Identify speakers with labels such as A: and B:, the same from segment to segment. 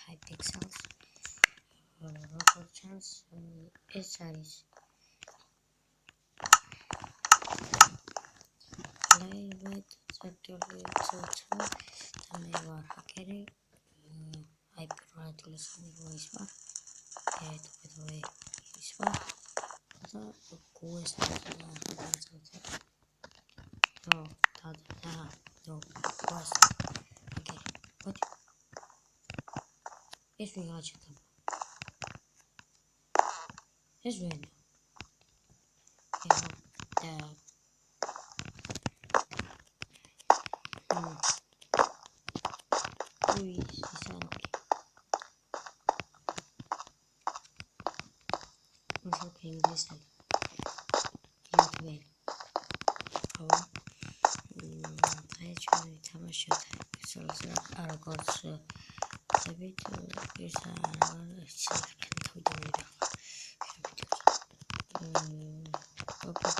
A: Hypixels. Rocket chance is series. Play with actually total. The main hacker. Hyper right listen voice bar. It with way is bar. The coolest no, was okay. What? It's real chicken. It's real.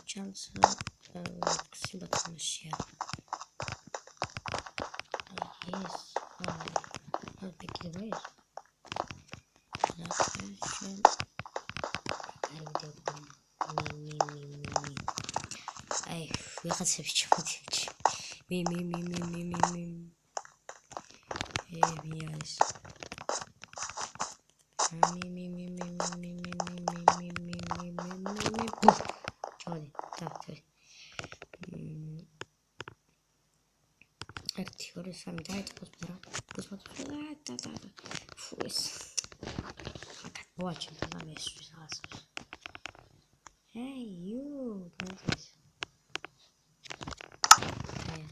A: Chance yes, I'll pick the way. We have to me. Yes. Sorry, doctor. Активируй сам, да, это посмотрю. Фуйс. Очень понравилось. Hey, you. Вот я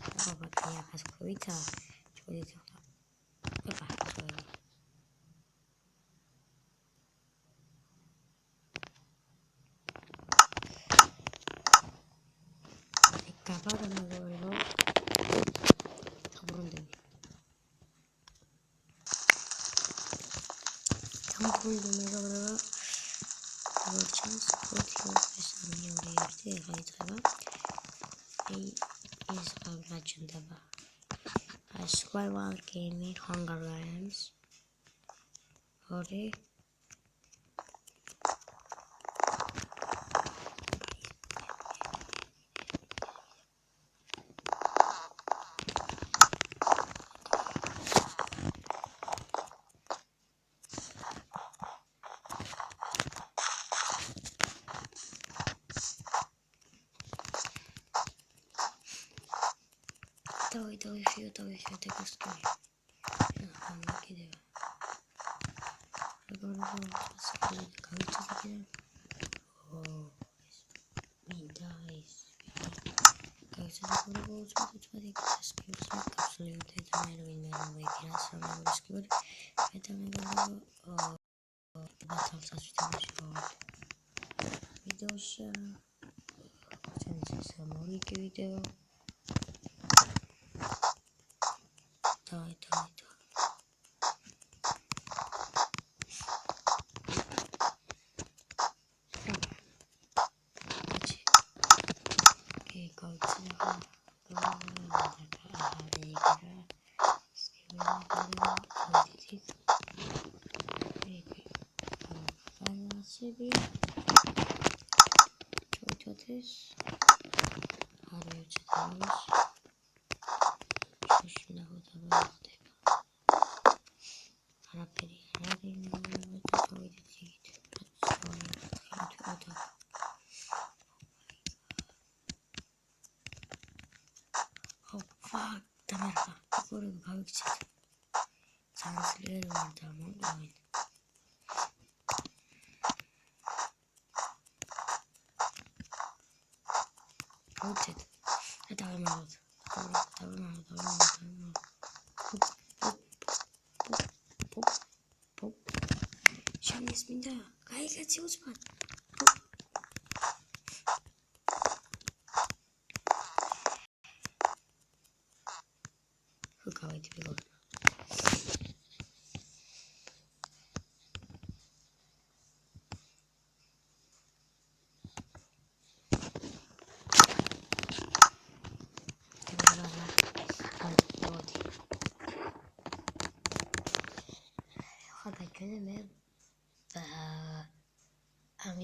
A: посмотрю. Square Gaming Hunger Games. Hori. Давай, так стой.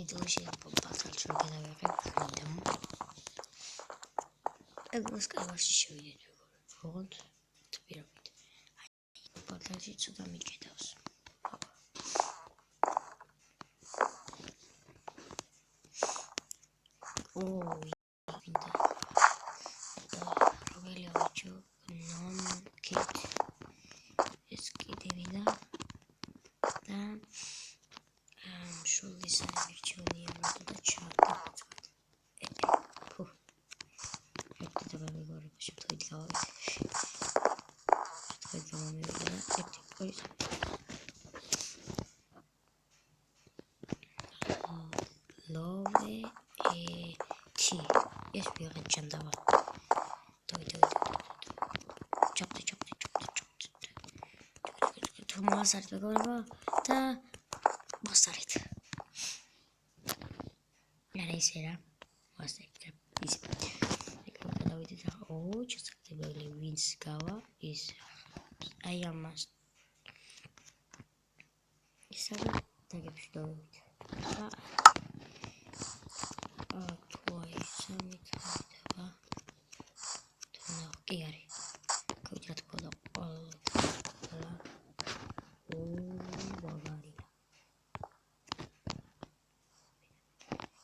A: ტიტულში ბალტალს რო გადავიღებ მინდა ეგროს კავაში შევიდეთ როგორც პირობით ბალტალში ცოტა მიჭედავს მინდა რომელი ავაჭო non-kit ეს კიდევინა და შულის არჩევნია და ჩავდივართ ლოვე ეს ვიღეთ ჩანდავა ჩაპტი თუ მასართ მეგობრებო და მასარით არა ისე რა მასარით ის გადავიდეთ ჩასაგდებელი ვინც გავა ის აი ამას ისა და დაგებშდოვით თუ ისე მithava თუ კი არის გუჯათ ყოლა ბავარია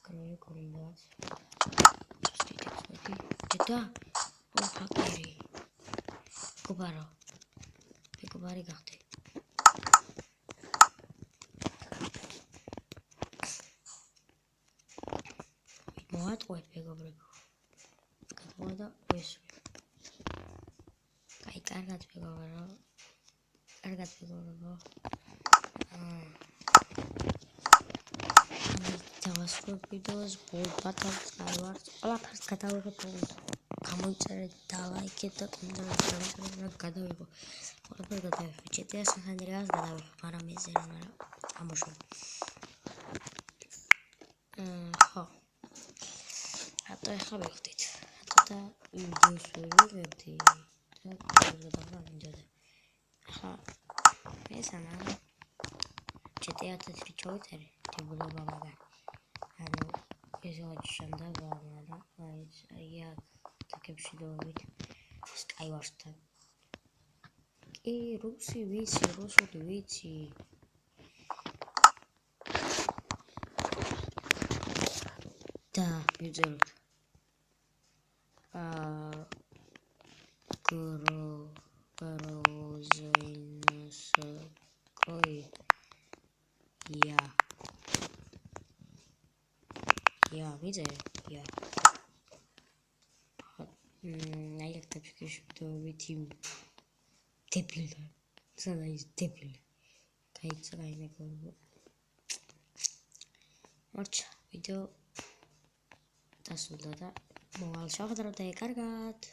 A: კროიკონდას და ფაკერი გუბარი გახდე მოატყვეთ მეგობრებო გადმოვა და ვესვი აი კარგად მეგობრებო დავასრულებ ვიდეოს ბოლ ბატონს დავართ ყველაფერს გადავიღებ გამოიწერეთ და ლაიქეთ და კომენტარით გადავიღო ყველაფერს გადავიღე GTA San Andreas გადავიღე მაგრამ ეს რა ამოშვა ხო ატო ეხლა მივხვდით და ვიდეოს ვიღებდი და გადავიღე მინდოდა ახლა ეს ანა GTA 4 ჩავიტარე დებულობა მაგარი ანუ ეს აღჭამდა და აი აქ დაგებშდოვით Skywars-თან კი რუსული ვიცი და მივწეროთ Grozhinskoy მიწერე აი აქ დაგებშდოვით იმ დებილდა სადა ის დებილი გაიწრა იმეგობრებო მორჩა ვიდეო დასრულდა და მოვალ შევხვდროთ და კარგად